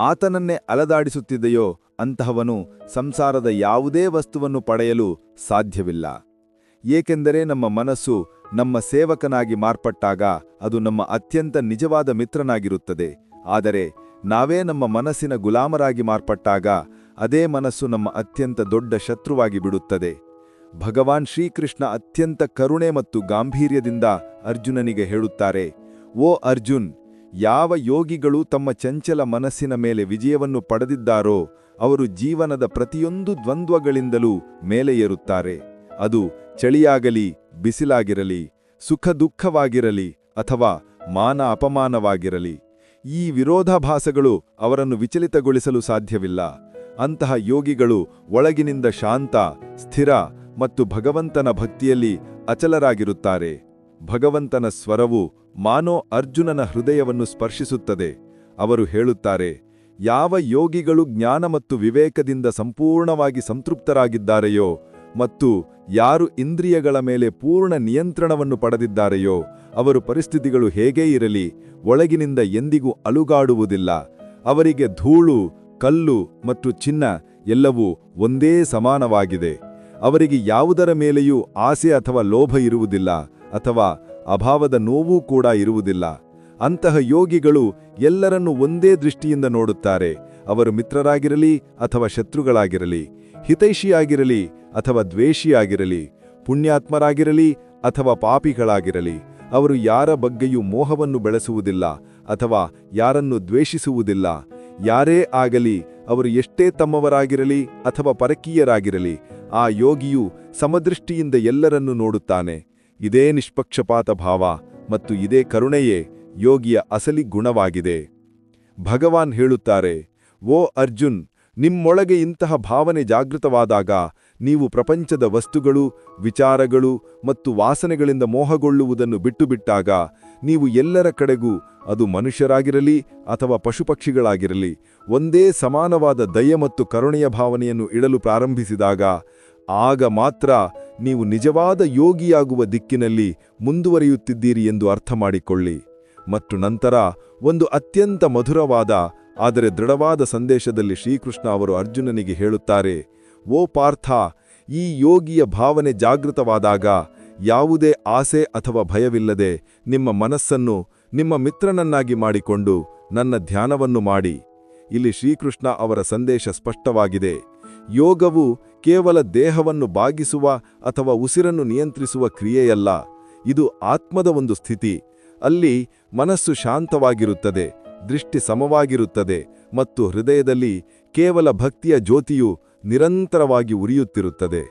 ಆತನನ್ನೇ ಅಲದಾಡಿಸುತ್ತಿದೆಯೋ ಅಂತಹವನು ಸಂಸಾರದ ಯಾವುದೇ ವಸ್ತುವನ್ನು ಪಡೆಯಲು ಸಾಧ್ಯವಿಲ್ಲ. ಏಕೆಂದರೆ ನಮ್ಮ ಮನಸ್ಸು ನಮ್ಮ ಸೇವಕನಾಗಿ ಮಾರ್ಪಟ್ಟಾಗ ಅದು ನಮ್ಮ ಅತ್ಯಂತ ನಿಜವಾದ ಮಿತ್ರನಾಗಿರುತ್ತದೆ. ಆದರೆ ನಾವೇ ನಮ್ಮ ಮನಸ್ಸಿನ ಗುಲಾಮರಾಗಿ ಮಾರ್ಪಟ್ಟಾಗ ಅದೇ ಮನಸ್ಸು ನಮ್ಮ ಅತ್ಯಂತ ದೊಡ್ಡ ಶತ್ರುವಾಗಿ ಬಿಡುತ್ತದೆ. ಭಗವಾನ್ ಶ್ರೀಕೃಷ್ಣ ಅತ್ಯಂತ ಕರುಣೆ ಮತ್ತು ಗಾಂಭೀರ್ಯದಿಂದ ಅರ್ಜುನನಿಗೆ ಹೇಳುತ್ತಾರೆ, ಓ ಅರ್ಜುನ್, ಯಾವ ಯೋಗಿಗಳು ತಮ್ಮ ಚಂಚಲ ಮನಸ್ಸಿನ ಮೇಲೆ ವಿಜಯವನ್ನು ಪಡೆದಿದ್ದಾರೋ ಅವರು ಜೀವನದ ಪ್ರತಿಯೊಂದು ದ್ವಂದ್ವಗಳಿಂದಲೂ ಮೇಲೆ ಏರುತ್ತಾರೆ. ಅದು ಚಳಿಯಾಗಲಿ, ಬಿಸಿಲಾಗಿರಲಿ, ಸುಖ ದುಃಖವಾಗಿರಲಿ ಅಥವಾ ಮಾನ ಅಪಮಾನವಾಗಿರಲಿ. ಈ ವಿರೋಧಾಭಾಸಗಳು ಅವರನ್ನು ವಿಚಲಿತಗೊಳಿಸಲು ಸಾಧ್ಯವಿಲ್ಲ. ಅಂತಹ ಯೋಗಿಗಳು ಒಳಗಿನಿಂದ ಶಾಂತ, ಸ್ಥಿರ ಮತ್ತು ಭಗವಂತನ ಭಕ್ತಿಯಲ್ಲಿ ಅಚಲರಾಗಿರುತ್ತಾರೆ. ಭಗವಂತನ ಸ್ವರವು ಮಾನೋ ಅರ್ಜುನನ ಹೃದಯವನ್ನು ಸ್ಪರ್ಶಿಸುತ್ತದೆ. ಅವರು ಹೇಳುತ್ತಾರೆ, ಯಾವ ಯೋಗಿಗಳು ಜ್ಞಾನ ಮತ್ತು ವಿವೇಕದಿಂದ ಸಂಪೂರ್ಣವಾಗಿ ಸಂತೃಪ್ತರಾಗಿದ್ದಾರೆಯೋ ಮತ್ತು ಯಾರು ಇಂದ್ರಿಯಗಳ ಮೇಲೆ ಪೂರ್ಣ ನಿಯಂತ್ರಣವನ್ನು ಪಡೆದಿದ್ದಾರೆಯೋ ಅವರು ಪರಿಸ್ಥಿತಿಗಳು ಹೇಗೇ ಇರಲಿ ಒಳಗಿನಿಂದ ಎಂದಿಗೂ ಅಲುಗಾಡುವುದಿಲ್ಲ. ಅವರಿಗೆ ಧೂಳು, ಕಲ್ಲು ಮತ್ತು ಚಿನ್ನ ಎಲ್ಲವೂ ಒಂದೇ ಸಮಾನವಾಗಿದೆ. ಅವರಿಗೆ ಯಾವುದರ ಮೇಲೆಯೂ ಆಸೆ ಅಥವಾ ಲೋಭ ಇರುವುದಿಲ್ಲ ಅಥವಾ ಅಭಾವದ ನೋವೂ ಕೂಡ ಇರುವುದಿಲ್ಲ. ಅಂತಹ ಯೋಗಿಗಳು ಎಲ್ಲರನ್ನೂ ಒಂದೇ ದೃಷ್ಟಿಯಿಂದ ನೋಡುತ್ತಾರೆ. ಅವರು ಮಿತ್ರರಾಗಿರಲಿ ಅಥವಾ ಶತ್ರುಗಳಾಗಿರಲಿ, ಹಿತೈಷಿಯಾಗಿರಲಿ ಅಥವಾ ದ್ವೇಷಿಯಾಗಿರಲಿ, ಪುಣ್ಯಾತ್ಮರಾಗಿರಲಿ ಅಥವಾ ಪಾಪಿಗಳಾಗಿರಲಿ, ಅವರು ಯಾರ ಬಗ್ಗೆಯೂ ಮೋಹವನ್ನು ಬೆಳೆಸುವುದಿಲ್ಲ ಅಥವಾ ಯಾರನ್ನು ದ್ವೇಷಿಸುವುದಿಲ್ಲ. ಯಾರೇ ಆಗಲಿ ಅವರು ಎಷ್ಟೇ ತಮ್ಮವರಾಗಿರಲಿ ಅಥವಾ ಪರಕೀಯರಾಗಿರಲಿ, ಆ ಯೋಗಿಯು ಸಮದೃಷ್ಟಿಯಿಂದ ಎಲ್ಲರನ್ನೂ ನೋಡುತ್ತಾನೆ. ಇದೇ ನಿಷ್ಪಕ್ಷಪಾತ ಭಾವ ಮತ್ತು ಇದೇ ಕರುಣೆಯೇ ಯೋಗಿಯ ಅಸಲಿ ಗುಣವಾಗಿದೆ. ಭಗವಾನ್ ಹೇಳುತ್ತಾರೆ, ಓ ಅರ್ಜುನ್, ನಿಮ್ಮೊಳಗೆ ಇಂತಹ ಭಾವನೆ ಜಾಗೃತವಾದಾಗ ನೀವು ಪ್ರಪಂಚದ ವಸ್ತುಗಳು, ವಿಚಾರಗಳು ಮತ್ತು ವಾಸನೆಗಳಿಂದ ಮೋಹಗೊಳ್ಳುವುದನ್ನು ಬಿಟ್ಟುಬಿಟ್ಟಾಗ ನೀವು ಎಲ್ಲರ ಕಡೆಗೂ, ಅದು ಮನುಷ್ಯರಾಗಿರಲಿ ಅಥವಾ ಪಶುಪಕ್ಷಿಗಳಾಗಿರಲಿ, ಒಂದೇ ಸಮಾನವಾದ ದಯೆ ಮತ್ತು ಕರುಣೆಯ ಭಾವನೆಯನ್ನು ಇಡಲು ಪ್ರಾರಂಭಿಸಿದಾಗ ಆಗ ಮಾತ್ರ ನೀವು ನಿಜವಾದ ಯೋಗಿಯಾಗುವ ದಿಕ್ಕಿನಲ್ಲಿ ಮುಂದುವರಿಯುತ್ತಿದ್ದೀರಿ ಎಂದು ಅರ್ಥ ಮಾಡಿಕೊಳ್ಳಿ. ಮತ್ತು ನಂತರ ಒಂದು ಅತ್ಯಂತ ಮಧುರವಾದ ಆದರೆ ದೃಢವಾದ ಸಂದೇಶದಲ್ಲಿ ಶ್ರೀಕೃಷ್ಣ ಅವರು ಅರ್ಜುನನಿಗೆ ಹೇಳುತ್ತಾರೆ, ಓ ಪಾರ್ಥ, ಈ ಯೋಗಿಯ ಭಾವನೆ ಜಾಗೃತವಾದಾಗ ಯಾವುದೇ ಆಸೆ ಅಥವಾ ಭಯವಿಲ್ಲದೆ ನಿಮ್ಮ ಮನಸ್ಸನ್ನು ನಿಮ್ಮ ಮಿತ್ರನನ್ನಾಗಿ ಮಾಡಿಕೊಂಡು ನನ್ನ ಧ್ಯಾನವನ್ನು ಮಾಡಿ. ಇಲ್ಲಿ ಶ್ರೀಕೃಷ್ಣ ಅವರ ಸಂದೇಶ ಸ್ಪಷ್ಟವಾಗಿದೆ. ಯೋಗವು ಕೇವಲ ದೇಹವನ್ನು ಬಾಗಿಸುವ ಅಥವಾ ಉಸಿರನ್ನು ನಿಯಂತ್ರಿಸುವ ಕ್ರಿಯೆಯಲ್ಲ, ಇದು ಆತ್ಮದ ಒಂದು ಸ್ಥಿತಿ. ಅಲ್ಲಿ ಮನಸ್ಸು ಶಾಂತವಾಗಿರುತ್ತದೆ, ದೃಷ್ಟಿ ಸಮವಾಗಿರುತ್ತದೆ ಮತ್ತು ಹೃದಯದಲ್ಲಿ ಕೇವಲ ಭಕ್ತಿಯ ಜ್ಯೋತಿಯು ನಿರಂತರವಾಗಿ ಉರಿಯುತ್ತಿರುತ್ತದೆ.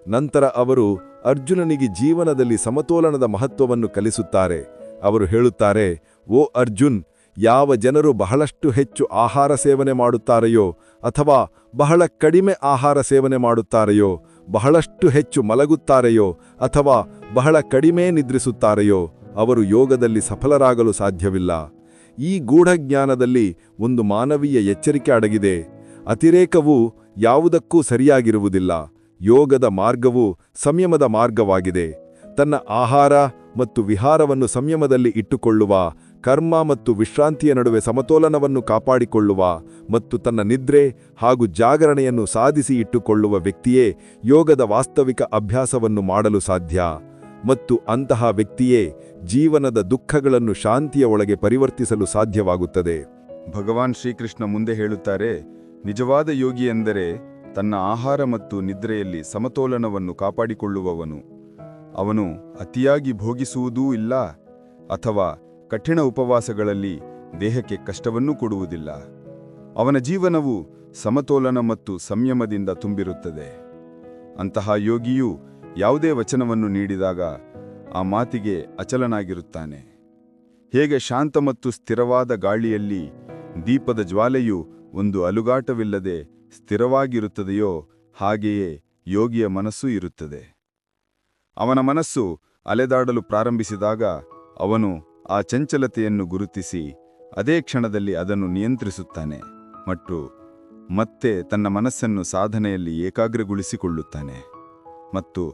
ನಂತರ ಅವರು ಅರ್ಜುನನಿಗೆ ಜೀವನದಲ್ಲಿ ಸಮತೋಲನದ ಮಹತ್ವವನ್ನು ಕಲಿಸುತ್ತಾರೆ. ಅವರು ಹೇಳುತ್ತಾರೆ, ಓ ಅರ್ಜುನ್, ಯಾವ ಜನರು ಬಹಳಷ್ಟು ಹೆಚ್ಚು ಆಹಾರ ಸೇವನೆ ಮಾಡುತ್ತಾರೆಯೋ ಅಥವಾ ಬಹಳ ಕಡಿಮೆ ಆಹಾರ ಸೇವನೆ ಮಾಡುತ್ತಾರೆಯೋ, ಬಹಳಷ್ಟು ಹೆಚ್ಚು ಮಲಗುತ್ತಾರೆಯೋ ಅಥವಾ ಬಹಳ ಕಡಿಮೆ ನಿದ್ರಿಸುತ್ತಾರೆಯೋ, ಅವರು ಯೋಗದಲ್ಲಿ ಸಫಲರಾಗಲು ಸಾಧ್ಯವಿಲ್ಲ. ಈ ಗೂಢಜ್ಞಾನದಲ್ಲಿ ಒಂದು ಮಾನವೀಯ ಎಚ್ಚರಿಕೆ ಅಡಗಿದೆ. ಅತಿರೇಕವು ಯಾವುದಕ್ಕೂ ಸರಿಯಾಗಿರುವುದಿಲ್ಲ. ಯೋಗದ ಮಾರ್ಗವು ಸಂಯಮದ ಮಾರ್ಗವಾಗಿದೆ. ತನ್ನ ಆಹಾರ ಮತ್ತು ವಿಹಾರವನ್ನು ಸಂಯಮದಲ್ಲಿ ಇಟ್ಟುಕೊಳ್ಳುವ, ಕರ್ಮ ಮತ್ತು ವಿಶ್ರಾಂತಿಯ ನಡುವೆ ಸಮತೋಲನವನ್ನು ಕಾಪಾಡಿಕೊಳ್ಳುವ ಮತ್ತು ತನ್ನ ನಿದ್ರೆ ಹಾಗೂ ಜಾಗರಣೆಯನ್ನು ಸಾಧಿಸಿ ಇಟ್ಟುಕೊಳ್ಳುವ ವ್ಯಕ್ತಿಯೇ ಯೋಗದ ವಾಸ್ತವಿಕ ಅಭ್ಯಾಸವನ್ನು ಮಾಡಲು ಸಾಧ್ಯ. ಮತ್ತು ಅಂತಹ ವ್ಯಕ್ತಿಯೇ ಜೀವನದ ದುಃಖಗಳನ್ನು ಶಾಂತಿಯ ಒಳಗೆ ಪರಿವರ್ತಿಸಲು ಸಾಧ್ಯವಾಗುತ್ತದೆ. ಭಗವಾನ್ ಶ್ರೀಕೃಷ್ಣ ಮುಂದೆ ಹೇಳುತ್ತಾರೆ, ನಿಜವಾದ ಯೋಗಿ ಎಂದರೆ ತನ್ನ ಆಹಾರ ಮತ್ತು ನಿದ್ರೆಯಲ್ಲಿ ಸಮತೋಲನವನ್ನು ಕಾಪಾಡಿಕೊಳ್ಳುವವನು. ಅವನು ಅತಿಯಾಗಿ ಭೋಗಿಸುವುದೂ ಇಲ್ಲ ಅಥವಾ ಕಠಿಣ ಉಪವಾಸಗಳಲ್ಲಿ ದೇಹಕ್ಕೆ ಕಷ್ಟವನ್ನೂ ಕೊಡುವುದಿಲ್ಲ. ಅವನ ಜೀವನವು ಸಮತೋಲನ ಮತ್ತು ಸಂಯಮದಿಂದ ತುಂಬಿರುತ್ತದೆ. ಅಂತಹ ಯೋಗಿಯು ಯಾವುದೇ ವಚನವನ್ನು ನೀಡಿದಾಗ ಆ ಮಾತಿಗೆ ಅಚಲನಾಗಿರುತ್ತಾನೆ. ಹೇಗೆ ಶಾಂತ ಮತ್ತು ಸ್ಥಿರವಾದ ಗಾಳಿಯಲ್ಲಿ ದೀಪದ ಜ್ವಾಲೆಯು ಒಂದು ಅಲುಗಾಟವಿಲ್ಲದೆ ಸ್ಥಿರವಾಗಿರುತ್ತದೆಯೋ, ಹಾಗೆಯೇ ಯೋಗಿಯ ಮನಸ್ಸೂ ಇರುತ್ತದೆ. ಅವನ ಮನಸ್ಸು ಅಲೆದಾಡಲು ಪ್ರಾರಂಭಿಸಿದಾಗ ಅವನು ಆ ಚಂಚಲತೆಯನ್ನು ಗುರುತಿಸಿ ಅದೇ ಕ್ಷಣದಲ್ಲಿ ಅದನ್ನು ನಿಯಂತ್ರಿಸುತ್ತಾನೆ ಮತ್ತು ಮತ್ತೆ ತನ್ನ ಮನಸ್ಸನ್ನು ಸಾಧನೆಯಲ್ಲಿ ಏಕಾಗ್ರಗೊಳಿಸಿಕೊಳ್ಳುತ್ತಾನೆ. ಮತ್ತು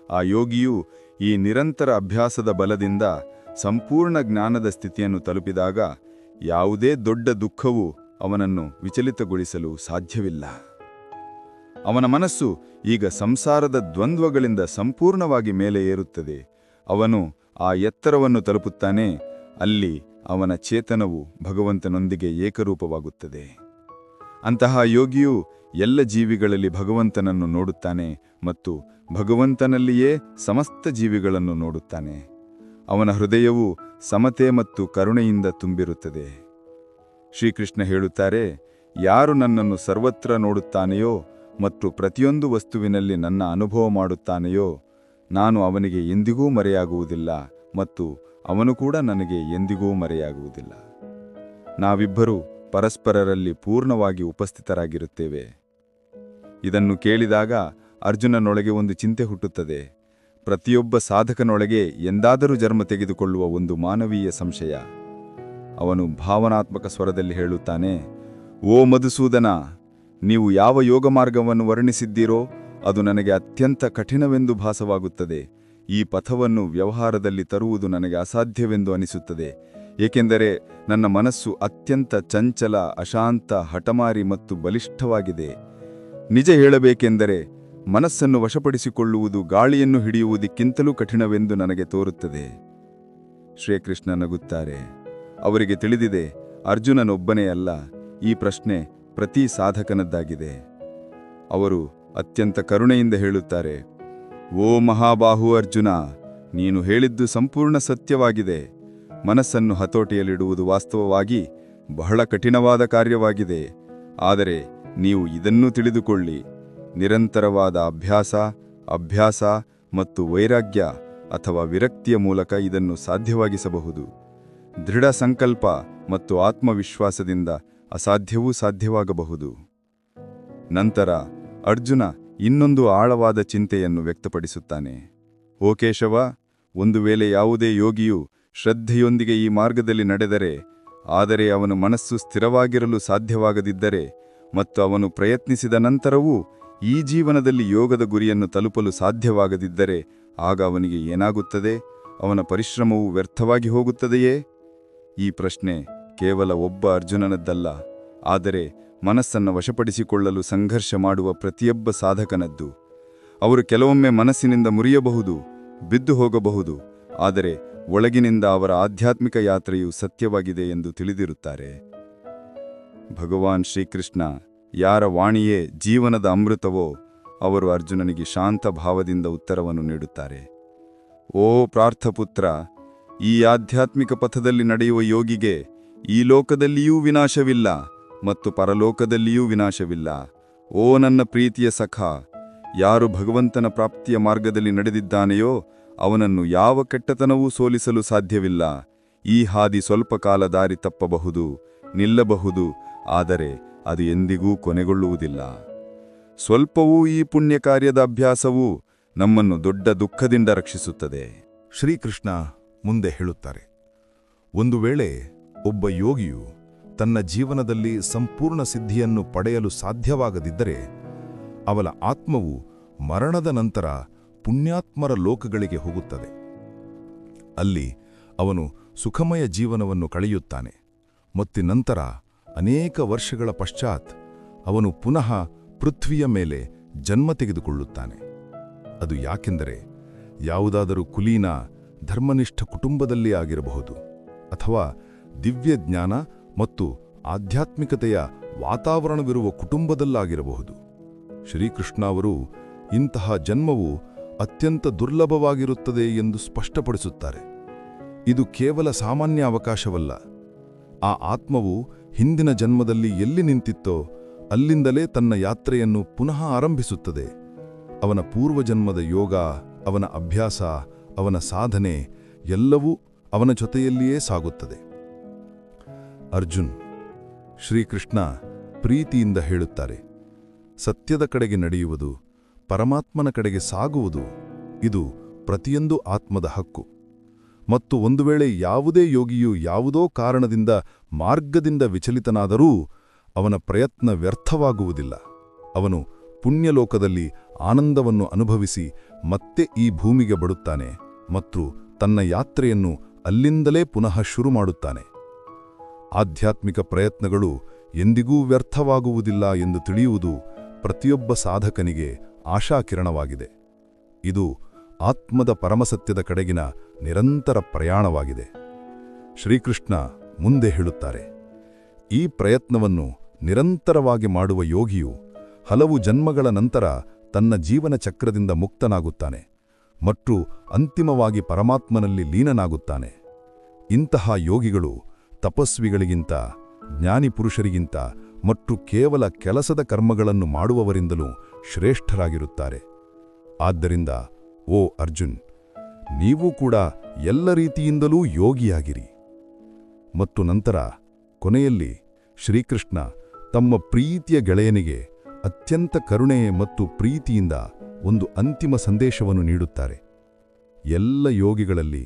ಆ ಯೋಗಿಯು ಈ ನಿರಂತರ ಅಭ್ಯಾಸದ ಬಲದಿಂದ ಸಂಪೂರ್ಣ ಜ್ಞಾನದ ಸ್ಥಿತಿಯನ್ನು ತಲುಪಿದಾಗ ಯಾವುದೇ ದೊಡ್ಡ ದುಃಖವು ಅವನನ್ನು ವಿಚಲಿತಗೊಳಿಸಲು ಸಾಧ್ಯವಿಲ್ಲ. ಅವನ ಮನಸ್ಸು ಈಗ ಸಂಸಾರದ ದ್ವಂದ್ವಗಳಿಂದ ಸಂಪೂರ್ಣವಾಗಿ ಮೇಲೆ ಏರುತ್ತದೆ. ಅವನು ಆ ಎತ್ತರವನ್ನು ತಲುಪುತ್ತಾನೆ. ಅಲ್ಲಿ ಅವನ ಚೇತನವು ಭಗವಂತನೊಂದಿಗೆ ಏಕರೂಪವಾಗುತ್ತದೆ. ಅಂತಹ ಯೋಗಿಯು ಎಲ್ಲ ಜೀವಿಗಳಲ್ಲಿ ಭಗವಂತನನ್ನು ನೋಡುತ್ತಾನೆ ಮತ್ತು ಭಗವಂತನಲ್ಲಿಯೇ ಸಮಸ್ತ ಜೀವಿಗಳನ್ನು ನೋಡುತ್ತಾನೆ. ಅವನ ಹೃದಯವು ಸಮತೆ ಮತ್ತು ಕರುಣೆಯಿಂದ ತುಂಬಿರುತ್ತದೆ. ಶ್ರೀಕೃಷ್ಣ ಹೇಳುತ್ತಾರೆ, ಯಾರು ನನ್ನನ್ನು ಸರ್ವತ್ರ ನೋಡುತ್ತಾನೆಯೋ ಮತ್ತು ಪ್ರತಿಯೊಂದು ವಸ್ತುವಿನಲ್ಲಿ ನನ್ನ ಅನುಭವ ಮಾಡುತ್ತಾನೆಯೋ, ನಾನು ಅವನಿಗೆ ಎಂದಿಗೂ ಮರೆಯಾಗುವುದಿಲ್ಲ ಮತ್ತು ಅವನು ಕೂಡ ನನಗೆ ಎಂದಿಗೂ ಮರೆಯಾಗುವುದಿಲ್ಲ. ನಾವಿಬ್ಬರೂ ಪರಸ್ಪರರಲ್ಲಿ ಪೂರ್ಣವಾಗಿ ಉಪಸ್ಥಿತರಾಗಿರುತ್ತೇವೆ. ಇದನ್ನು ಕೇಳಿದಾಗ ಅರ್ಜುನನೊಳಗೆ ಒಂದು ಚಿಂತೆ ಹುಟ್ಟುತ್ತದೆ. ಪ್ರತಿಯೊಬ್ಬ ಸಾಧಕನೊಳಗೆ ಎಂದಾದರೂ ಜನ್ಮ ತೆಗೆದುಕೊಳ್ಳುವ ಒಂದು ಮಾನವೀಯ ಸಂಶಯ. ಅವನು ಭಾವನಾತ್ಮಕ ಸ್ವರದಲ್ಲಿ ಹೇಳುತ್ತಾನೆ, ಓ ಮಧುಸೂದನ, ನೀವು ಯಾವ ಯೋಗ ಮಾರ್ಗವನ್ನು ವರ್ಣಿಸಿದ್ದೀರೋ ಅದು ನನಗೆ ಅತ್ಯಂತ ಕಠಿಣವೆಂದು ಭಾಸವಾಗುತ್ತದೆ. ಈ ಪಥವನ್ನು ವ್ಯವಹಾರದಲ್ಲಿ ತರುವುದು ನನಗೆ ಅಸಾಧ್ಯವೆಂದು ಅನಿಸುತ್ತದೆ. ಏಕೆಂದರೆ ನನ್ನ ಮನಸ್ಸು ಅತ್ಯಂತ ಚಂಚಲ, ಅಶಾಂತ, ಹಠಮಾರಿ ಮತ್ತು ಬಲಿಷ್ಠವಾಗಿದೆ. ನಿಜ ಹೇಳಬೇಕೆಂದರೆ ಮನಸ್ಸನ್ನು ವಶಪಡಿಸಿಕೊಳ್ಳುವುದು ಗಾಳಿಯನ್ನು ಹಿಡಿಯುವುದಕ್ಕಿಂತಲೂ ಕಠಿಣವೆಂದು ನನಗೆ ತೋರುತ್ತದೆ. ಶ್ರೀಕೃಷ್ಣ ನಗುತ್ತಾರೆ. ಅವರಿಗೆ ತಿಳಿದಿದೆ, ಅರ್ಜುನನೊಬ್ಬನೇ ಅಲ್ಲ, ಈ ಪ್ರಶ್ನೆ ಪ್ರತಿ ಸಾಧಕನದ್ದಾಗಿದೆ. ಅವರು ಅತ್ಯಂತ ಕರುಣೆಯಿಂದ ಹೇಳುತ್ತಾರೆ, ಓ ಮಹಾಬಾಹು ಅರ್ಜುನ, ನೀನು ಹೇಳಿದ್ದು ಸಂಪೂರ್ಣ ಸತ್ಯವಾಗಿದೆ. ಮನಸ್ಸನ್ನು ಹತೋಟಿಯಲ್ಲಿಡುವುದು ವಾಸ್ತವವಾಗಿ ಬಹಳ ಕಠಿಣವಾದ ಕಾರ್ಯವಾಗಿದೆ. ಆದರೆ ನೀವು ಇದನ್ನೂ ತಿಳಿದುಕೊಳ್ಳಿ, ನಿರಂತರವಾದ ಅಭ್ಯಾಸ ಮತ್ತು ವೈರಾಗ್ಯ ಅಥವಾ ವಿರಕ್ತಿಯ ಮೂಲಕ ಇದನ್ನು ಸಾಧ್ಯವಾಗಿಸಬಹುದು. ದೃಢ ಸಂಕಲ್ಪ ಮತ್ತು ಆತ್ಮವಿಶ್ವಾಸದಿಂದ ಅಸಾಧ್ಯವೂ ಸಾಧ್ಯವಾಗಬಹುದು. ನಂತರ ಅರ್ಜುನ ಇನ್ನೊಂದು ಆಳವಾದ ಚಿಂತೆಯನ್ನು ವ್ಯಕ್ತಪಡಿಸುತ್ತಾನೆ. ಓ ಕೇಶವ, ಒಂದು ವೇಳೆ ಯಾವುದೇ ಯೋಗಿಯು ಶ್ರದ್ಧೆಯೊಂದಿಗೆ ಈ ಮಾರ್ಗದಲ್ಲಿ ನಡೆದರೆ, ಆದರೆ ಅವನ ಮನಸ್ಸು ಸ್ಥಿರವಾಗಿರಲು ಸಾಧ್ಯವಾಗದಿದ್ದರೆ ಮತ್ತು ಅವನು ಪ್ರಯತ್ನಿಸಿದ ನಂತರವೂ ಈ ಜೀವನದಲ್ಲಿ ಯೋಗದ ಗುರಿಯನ್ನು ತಲುಪಲು ಸಾಧ್ಯವಾಗದಿದ್ದರೆ, ಆಗ ಅವನಿಗೆ ಏನಾಗುತ್ತದೆ? ಅವನ ಪರಿಶ್ರಮವು ವ್ಯರ್ಥವಾಗಿ ಹೋಗುತ್ತದೆಯೇ? ಈ ಪ್ರಶ್ನೆ ಕೇವಲ ಒಬ್ಬ ಅರ್ಜುನನದ್ದಲ್ಲ, ಆದರೆ ಮನಸ್ಸನ್ನು ವಶಪಡಿಸಿಕೊಳ್ಳಲು ಸಂಘರ್ಷ ಮಾಡುವ ಪ್ರತಿಯೊಬ್ಬ ಸಾಧಕನದ್ದು. ಅವರು ಕೆಲವೊಮ್ಮೆ ಮನಸ್ಸಿನಿಂದ ಮುರಿಯಬಹುದು, ಬಿದ್ದು ಹೋಗಬಹುದು, ಆದರೆ ಒಳಗಿನಿಂದ ಅವರ ಆಧ್ಯಾತ್ಮಿಕ ಯಾತ್ರೆಯು ಸತ್ಯವಾಗಿದೆ ಎಂದು ತಿಳಿದಿರುತ್ತಾರೆ. ಭಗವಾನ್ ಶ್ರೀಕೃಷ್ಣ ಯಾರ ವಾಣಿಯೇ ಜೀವನದ ಅಮೃತವೋ ಅವರು ಅರ್ಜುನನಿಗೆ ಶಾಂತ ಭಾವದಿಂದ ಉತ್ತರವನ್ನು ನೀಡುತ್ತಾರೆ. ಓ ಪ್ರಾರ್ಥಪುತ್ರ, ಈ ಆಧ್ಯಾತ್ಮಿಕ ಪಥದಲ್ಲಿ ನಡೆಯುವ ಯೋಗಿಗೆ ಈ ಲೋಕದಲ್ಲಿಯೂ ವಿನಾಶವಿಲ್ಲ ಮತ್ತು ಪರಲೋಕದಲ್ಲಿಯೂ ವಿನಾಶವಿಲ್ಲ. ಓ ನನ್ನ ಪ್ರೀತಿಯ ಸಖ, ಯಾರು ಭಗವಂತನ ಪ್ರಾಪ್ತಿಯ ಮಾರ್ಗದಲ್ಲಿ ನಡೆದಿದ್ದಾನೆಯೋ ಅವನನ್ನು ಯಾವ ಕೆಟ್ಟತನವೂ ಸೋಲಿಸಲು ಸಾಧ್ಯವಿಲ್ಲ. ಈ ಹಾದಿ ಸ್ವಲ್ಪ ಕಾಲ ದಾರಿ ತಪ್ಪಬಹುದು, ನಿಲ್ಲಬಹುದು, ಆದರೆ ಅದು ಎಂದಿಗೂ ಕೊನೆಗೊಳ್ಳುವುದಿಲ್ಲ. ಸ್ವಲ್ಪವೂ ಈ ಪುಣ್ಯ ಕಾರ್ಯದ ಅಭ್ಯಾಸವು ನಮ್ಮನ್ನು ದೊಡ್ಡ ದುಃಖದಿಂದ ರಕ್ಷಿಸುತ್ತದೆ. ಶ್ರೀಕೃಷ್ಣ ಮುಂದೆ ಹೇಳುತ್ತಾರೆ, ಒಂದು ವೇಳೆ ಒಬ್ಬ ಯೋಗಿಯು ತನ್ನ ಜೀವನದಲ್ಲಿ ಸಂಪೂರ್ಣ ಸಿದ್ಧಿಯನ್ನು ಪಡೆಯಲು ಸಾಧ್ಯವಾಗದಿದ್ದರೆ, ಅವನ ಆತ್ಮವು ಮರಣದ ನಂತರ ಪುಣ್ಯಾತ್ಮರ ಲೋಕಗಳಿಗೆ ಹೋಗುತ್ತದೆ. ಅಲ್ಲಿ ಅವನು ಸುಖಮಯ ಜೀವನವನ್ನು ಕಳೆಯುತ್ತಾನೆ ಮತ್ತು ನಂತರ ಅನೇಕ ವರ್ಷಗಳ ಪಶ್ಚಾತ್ ಅವನು ಪುನಃ ಪೃಥ್ವಿಯ ಮೇಲೆ ಜನ್ಮ ತೆಗೆದುಕೊಳ್ಳುತ್ತಾನೆ. ಅದು ಯಾಕೆಂದರೆ ಯಾವುದಾದರೂ ಕುಲೀನ ಧರ್ಮನಿಷ್ಠ ಕುಟುಂಬದಲ್ಲಿ ಆಗಿರಬಹುದು, ಅಥವಾ ದಿವ್ಯ ಜ್ಞಾನ ಮತ್ತು ಆಧ್ಯಾತ್ಮಿಕತೆಯ ವಾತಾವರಣವಿರುವ ಕುಟುಂಬದಲ್ಲಾಗಿರಬಹುದು. ಶ್ರೀಕೃಷ್ಣ ಅವರು ಇಂತಹ ಜನ್ಮವು ಅತ್ಯಂತ ದುರ್ಲಭವಾಗಿರುತ್ತದೆ ಎಂದು ಸ್ಪಷ್ಟಪಡಿಸುತ್ತಾರೆ. ಇದು ಕೇವಲ ಸಾಮಾನ್ಯ ಅವಕಾಶವಲ್ಲ. ಆ ಆತ್ಮವು ಹಿಂದಿನ ಜನ್ಮದಲ್ಲಿ ಎಲ್ಲಿ ನಿಂತಿತ್ತೋ ಅಲ್ಲಿಂದಲೇ ತನ್ನ ಯಾತ್ರೆಯನ್ನು ಪುನಃ ಆರಂಭಿಸುತ್ತದೆ. ಅವನ ಪೂರ್ವಜನ್ಮದ ಯೋಗ, ಅವನ ಅಭ್ಯಾಸ, ಅವನ ಸಾಧನೆ ಎಲ್ಲವೂ ಅವನ ಜೊತೆಯಲ್ಲಿಯೇ ಸಾಗುತ್ತದೆ. ಅರ್ಜುನ್, ಶ್ರೀಕೃಷ್ಣ ಪ್ರೀತಿಯಿಂದ ಹೇಳುತ್ತಾರೆ, ಸತ್ಯದ ಕಡೆಗೆ ನಡೆಯುವುದು, ಪರಮಾತ್ಮನ ಕಡೆಗೆ ಸಾಗುವುದು, ಇದು ಪ್ರತಿಯೊಂದು ಆತ್ಮದ ಹಕ್ಕು. ಮತ್ತು ಒಂದು ವೇಳೆ ಯಾವುದೇ ಯೋಗಿಯು ಯಾವುದೋ ಕಾರಣದಿಂದ ಮಾರ್ಗದಿಂದ ವಿಚಲಿತನಾದರೂ ಅವನ ಪ್ರಯತ್ನ ವ್ಯರ್ಥವಾಗುವುದಿಲ್ಲ. ಅವನು ಪುಣ್ಯಲೋಕದಲ್ಲಿ ಆನಂದವನ್ನು ಅನುಭವಿಸಿ ಮತ್ತೆ ಈ ಭೂಮಿಗೆ ಬರುತ್ತಾನೆ ಮತ್ತು ತನ್ನ ಯಾತ್ರೆಯನ್ನು ಅಲ್ಲಿಂದಲೇ ಪುನಃ ಶುರು ಮಾಡುತ್ತಾನೆ. ಆಧ್ಯಾತ್ಮಿಕ ಪ್ರಯತ್ನಗಳು ಎಂದಿಗೂ ವ್ಯರ್ಥವಾಗುವುದಿಲ್ಲ ಎಂದು ತಿಳಿಯುವುದು ಪ್ರತಿಯೊಬ್ಬ ಸಾಧಕನಿಗೆ ಆಶಾಕಿರಣವಾಗಿದೆ. ಇದು ಆತ್ಮದ ಪರಮಸತ್ಯದ ಕಡೆಗಿನ ನಿರಂತರ ಪ್ರಯಾಣವಾಗಿದೆ. ಶ್ರೀಕೃಷ್ಣ ಮುಂದೆ ಹೇಳುತ್ತಾರೆ, ಈ ಪ್ರಯತ್ನವನ್ನು ನಿರಂತರವಾಗಿ ಮಾಡುವ ಯೋಗಿಯು ಹಲವು ಜನ್ಮಗಳ ನಂತರ ತನ್ನ ಜೀವನ ಚಕ್ರದಿಂದ ಮುಕ್ತನಾಗುತ್ತಾನೆ ಮತ್ತು ಅಂತಿಮವಾಗಿ ಪರಮಾತ್ಮನಲ್ಲಿ ಲೀನನಾಗುತ್ತಾನೆ. ಇಂತಹ ಯೋಗಿಗಳು ತಪಸ್ವಿಗಳಿಗಿಂತ, ಜ್ಞಾನಿ ಪುರುಷರಿಗಿಂತ ಮತ್ತು ಕೇವಲ ಕೆಲಸದ ಕರ್ಮಗಳನ್ನು ಮಾಡುವವರಿಂದಲೂ ಶ್ರೇಷ್ಠರಾಗಿರುತ್ತಾರೆ. ಆದ್ದರಿಂದ ಓ ಅರ್ಜುನ್, ನೀವು ಕೂಡ ಎಲ್ಲ ರೀತಿಯಿಂದಲೂ ಯೋಗಿಯಾಗಿರಿ. ಮತ್ತು ನಂತರ ಕೊನೆಯಲ್ಲಿ ಶ್ರೀಕೃಷ್ಣ ತಮ್ಮ ಪ್ರೀತಿಯ ಗೆಳೆಯನಿಗೆ ಅತ್ಯಂತ ಕರುಣೆ ಮತ್ತು ಪ್ರೀತಿಯಿಂದ ಒಂದು ಅಂತಿಮ ಸಂದೇಶವನ್ನು ನೀಡುತ್ತಾರೆ. ಎಲ್ಲ ಯೋಗಿಗಳಲ್ಲಿ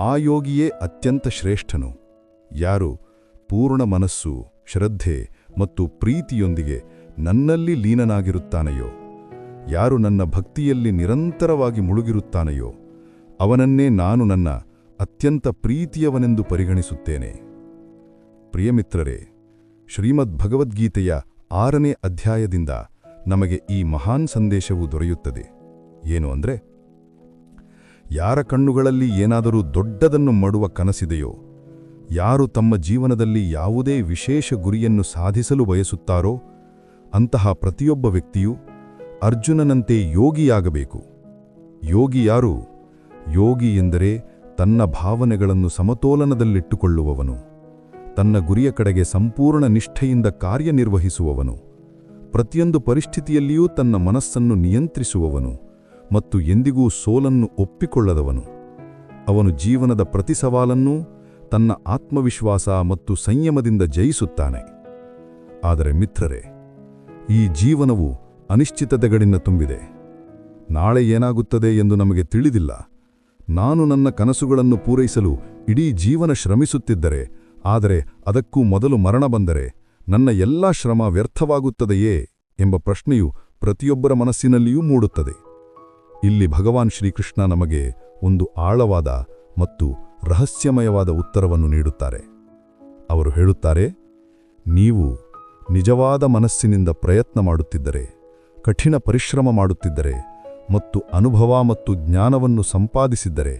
ಆ ಯೋಗಿಯೇ ಅತ್ಯಂತ ಶ್ರೇಷ್ಠನು. ಯಾರು ಪೂರ್ಣ ಮನಸ್ಸು, ಶ್ರದ್ಧೆ ಮತ್ತು ಪ್ರೀತಿಯೊಂದಿಗೆ ನನ್ನಲ್ಲಿ ಲೀನನಾಗಿರುತ್ತಾನೆಯೋ, ಯಾರು ನನ್ನ ಭಕ್ತಿಯಲ್ಲಿ ನಿರಂತರವಾಗಿ ಮುಳುಗಿರುತ್ತಾನೆಯೋ, ಅವನನ್ನೇ ನಾನು ನನ್ನ ಅತ್ಯಂತ ಪ್ರೀತಿಯವನೆಂದು ಪರಿಗಣಿಸುತ್ತೇನೆ. ಪ್ರಿಯಮಿತ್ರರೇ, ಶ್ರೀಮದ್ ಭಗವದ್ಗೀತೆಯ 6ನೇ ಅಧ್ಯಾಯದಿಂದ ನಮಗೆ ಈ ಮಹಾನ್ ಸಂದೇಶವು ದೊರೆಯುತ್ತದೆ. ಏನು ಅಂದರೆ, ಯಾರ ಕಣ್ಣುಗಳಲ್ಲಿ ಏನಾದರೂ ದೊಡ್ಡದನ್ನು ಮಾಡುವ ಕನಸಿದೆಯೋ, ಯಾರು ತಮ್ಮ ಜೀವನದಲ್ಲಿ ಯಾವುದೇ ವಿಶೇಷ ಗುರಿಯನ್ನು ಸಾಧಿಸಲು ಬಯಸುತ್ತಾರೋ, ಅಂತಹ ಪ್ರತಿಯೊಬ್ಬ ವ್ಯಕ್ತಿಯೂ ಅರ್ಜುನನಂತೆ ಯೋಗಿಯಾಗಬೇಕು. ಯೋಗಿ ಯಾರು? ಯೋಗಿ ಎಂದರೆ ತನ್ನ ಭಾವನೆಗಳನ್ನು ಸಮತೋಲನದಲ್ಲಿಟ್ಟುಕೊಳ್ಳುವವನು, ತನ್ನ ಗುರಿಯ ಕಡೆಗೆ ಸಂಪೂರ್ಣ ನಿಷ್ಠೆಯಿಂದ ಕಾರ್ಯನಿರ್ವಹಿಸುವವನು ಪ್ರತಿಯೊಂದು ಪರಿಸ್ಥಿತಿಯಲ್ಲಿಯೂ ತನ್ನ ಮನಸ್ಸನ್ನು ನಿಯಂತ್ರಿಸುವವನು ಮತ್ತು ಎಂದಿಗೂ ಸೋಲನ್ನು ಒಪ್ಪಿಕೊಳ್ಳದವನು. ಅವನು ಜೀವನದ ಪ್ರತಿ ಸವಾಲನ್ನೂ ತನ್ನ ಆತ್ಮವಿಶ್ವಾಸ ಮತ್ತು ಸಂಯಮದಿಂದ ಜಯಿಸುತ್ತಾನೆ. ಆದರೆ ಮಿತ್ರರೇ, ಈ ಜೀವನವು ಅನಿಶ್ಚಿತತೆಗಳಿಂದ ತುಂಬಿದೆ. ನಾಳೆ ಏನಾಗುತ್ತದೆ ಎಂದು ನಮಗೆ ತಿಳಿದಿಲ್ಲ. ನಾನು ನನ್ನ ಕನಸುಗಳನ್ನು ಪೂರೈಸಲು ಇಡೀ ಜೀವನ ಶ್ರಮಿಸುತ್ತಿದ್ದರೆ, ಆದರೆ ಅದಕ್ಕೂ ಮೊದಲು ಮರಣ ಬಂದರೆ ನನ್ನ ಎಲ್ಲಾ ಶ್ರಮ ವ್ಯರ್ಥವಾಗುತ್ತದೆಯೇ ಎಂಬ ಪ್ರಶ್ನೆಯು ಪ್ರತಿಯೊಬ್ಬರ ಮನಸ್ಸಿನಲ್ಲಿಯೂ ಮೂಡುತ್ತದೆ. ಇಲ್ಲಿ ಭಗವಾನ್ ಶ್ರೀಕೃಷ್ಣ ನಮಗೆ ಒಂದು ಆಳವಾದ ಮತ್ತು ರಹಸ್ಯಮಯವಾದ ಉತ್ತರವನ್ನು ನೀಡುತ್ತಾರೆ. ಅವರು ಹೇಳುತ್ತಾರೆ, ನೀವು ನಿಜವಾದ ಮನಸ್ಸಿನಿಂದ ಪ್ರಯತ್ನ ಮಾಡುತ್ತಿದ್ದರೆ, ಕಠಿಣ ಪರಿಶ್ರಮ ಮಾಡುತ್ತಿದ್ದರೆ ಮತ್ತು ಅನುಭವ ಮತ್ತು ಜ್ಞಾನವನ್ನು ಸಂಪಾದಿಸಿದ್ದರೆ,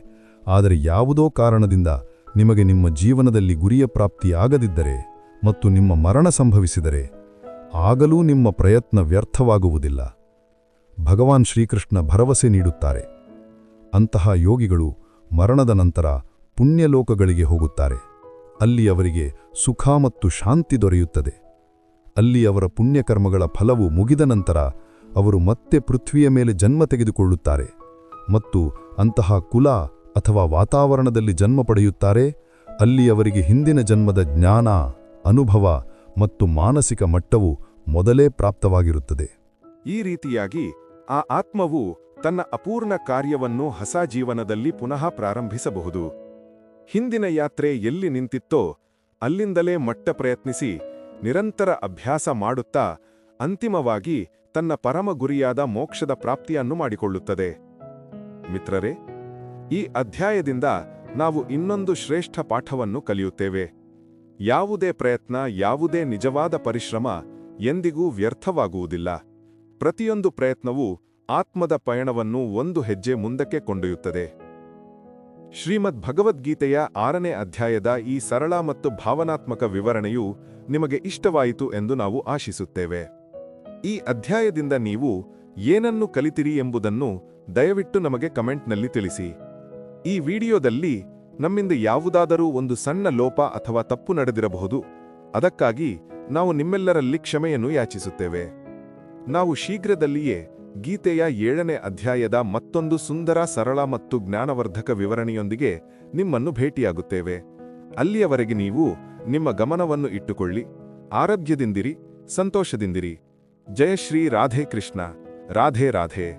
ಆದರೆ ಯಾವುದೋ ಕಾರಣದಿಂದ ನಿಮಗೆ ನಿಮ್ಮ ಜೀವನದಲ್ಲಿ ಗುರಿಯ ಪ್ರಾಪ್ತಿಯಾಗದಿದ್ದರೆ ಮತ್ತು ನಿಮ್ಮ ಮರಣ ಸಂಭವಿಸಿದರೆ, ಆಗಲೂ ನಿಮ್ಮ ಪ್ರಯತ್ನ ವ್ಯರ್ಥವಾಗುವುದಿಲ್ಲ. ಭಗವಾನ್ ಶ್ರೀಕೃಷ್ಣ ಭರವಸೆ ನೀಡುತ್ತಾರೆ. ಅಂತಹ ಯೋಗಿಗಳು ಮರಣದ ನಂತರ ಪುಣ್ಯಲೋಕಗಳಿಗೆ ಹೋಗುತ್ತಾರೆ. ಅಲ್ಲಿ ಅವರಿಗೆ ಸುಖ ಮತ್ತು ಶಾಂತಿ ದೊರೆಯುತ್ತದೆ. ಅಲ್ಲಿ ಅವರ ಪುಣ್ಯಕರ್ಮಗಳ ಫಲವು ಮುಗಿದ ನಂತರ ಅವರು ಮತ್ತೆ ಪೃಥ್ವಿಯ ಮೇಲೆ ಜನ್ಮ ತೆಗೆದುಕೊಳ್ಳುತ್ತಾರೆ ಮತ್ತು ಅಂತಹ ಕುಲ ಅಥವಾ ವಾತಾವರಣದಲ್ಲಿ ಜನ್ಮ ಪಡೆಯುತ್ತಾರೆ. ಅಲ್ಲಿ ಅವರಿಗೆ ಹಿಂದಿನ ಜನ್ಮದ ಜ್ಞಾನ, ಅನುಭವ ಮತ್ತು ಮಾನಸಿಕ ಮಟ್ಟವು ಮೊದಲೇ ಪ್ರಾಪ್ತವಾಗಿರುತ್ತದೆ. ಈ ರೀತಿಯಾಗಿ ಆ ಆತ್ಮವು ತನ್ನ ಅಪೂರ್ಣ ಕಾರ್ಯವನ್ನು ಹೊಸ ಜೀವನದಲ್ಲಿ ಪುನಃ ಪ್ರಾರಂಭಿಸಬಹುದು. ಹಿಂದಿನ ಯಾತ್ರೆ ಎಲ್ಲಿ ನಿಂತಿತ್ತೋ ಅಲ್ಲಿಂದಲೇ ಮಟ್ಟ ಪ್ರಯತ್ನಿಸಿ ನಿರಂತರ ಅಭ್ಯಾಸ ಮಾಡುತ್ತಾ ಅಂತಿಮವಾಗಿ ತನ್ನ ಪರಮ ಗುರಿಯಾದ ಮೋಕ್ಷದ ಪ್ರಾಪ್ತಿಯನ್ನು ಮಾಡಿಕೊಳ್ಳುತ್ತದೆ. ಮಿತ್ರರೇ, ಈ ಅಧ್ಯಾಯದಿಂದ ನಾವು ಇನ್ನೊಂದು ಶ್ರೇಷ್ಠ ಪಾಠವನ್ನು ಕಲಿಯುತ್ತೇವೆ. ಯಾವುದೇ ಪ್ರಯತ್ನ, ಯಾವುದೇ ನಿಜವಾದ ಪರಿಶ್ರಮ ಎಂದಿಗೂ ವ್ಯರ್ಥವಾಗುವುದಿಲ್ಲ. ಪ್ರತಿಯೊಂದು ಪ್ರಯತ್ನವೂ ಆತ್ಮದ ಪಯಣವನ್ನು ಒಂದು ಹೆಜ್ಜೆ ಮುಂದಕ್ಕೆ ಕೊಂಡೊಯ್ಯುತ್ತದೆ. ಶ್ರೀಮದ್ ಭಗವದ್ಗೀತೆಯ 6ನೇ ಅಧ್ಯಾಯದ ಈ ಸರಳ ಮತ್ತು ಭಾವನಾತ್ಮಕ ವಿವರಣೆಯು ನಿಮಗೆ ಇಷ್ಟವಾಯಿತು ಎಂದು ನಾವು ಆಶಿಸುತ್ತೇವೆ. ಈ ಅಧ್ಯಾಯದಿಂದ ನೀವು ಏನನ್ನು ಕಲಿತಿರಿ ಎಂಬುದನ್ನು ದಯವಿಟ್ಟು ನಮಗೆ ಕಮೆಂಟ್ನಲ್ಲಿ ತಿಳಿಸಿ. ಈ ವಿಡಿಯೋದಲ್ಲಿ ನಮ್ಮಿಂದ ಯಾವುದಾದರೂ ಒಂದು ಸಣ್ಣ ಲೋಪ ಅಥವಾ ತಪ್ಪು ನಡೆದಿರಬಹುದು. ಅದಕ್ಕಾಗಿ ನಾವು ನಿಮ್ಮೆಲ್ಲರಲ್ಲಿ ಕ್ಷಮೆಯನ್ನು ಯಾಚಿಸುತ್ತೇವೆ. ನಾವು ಶೀಘ್ರದಲ್ಲಿಯೇ ಗೀತೆಯ 7ನೇ ಅಧ್ಯಾಯದ ಮತ್ತೊಂದು ಸುಂದರ, ಸರಳ ಮತ್ತು ಜ್ಞಾನವರ್ಧಕ ವಿವರಣೆಯೊಂದಿಗೆ ನಿಮ್ಮನ್ನು ಭೇಟಿಯಾಗುತ್ತೇವೆ. ಅಲ್ಲಿಯವರೆಗೆ ನೀವು ನಿಮ್ಮ ಗಮನವನ್ನು ಇಟ್ಟುಕೊಳ್ಳಿ, ಆರೋಗ್ಯದಿಂದಿರಿ, ಸಂತೋಷದಿಂದಿರಿ. ಜಯ ಶ್ರೀ ರಾಧೇ ಕೃಷ್ಣ. ರಾಧೇ ರಾಧೇ.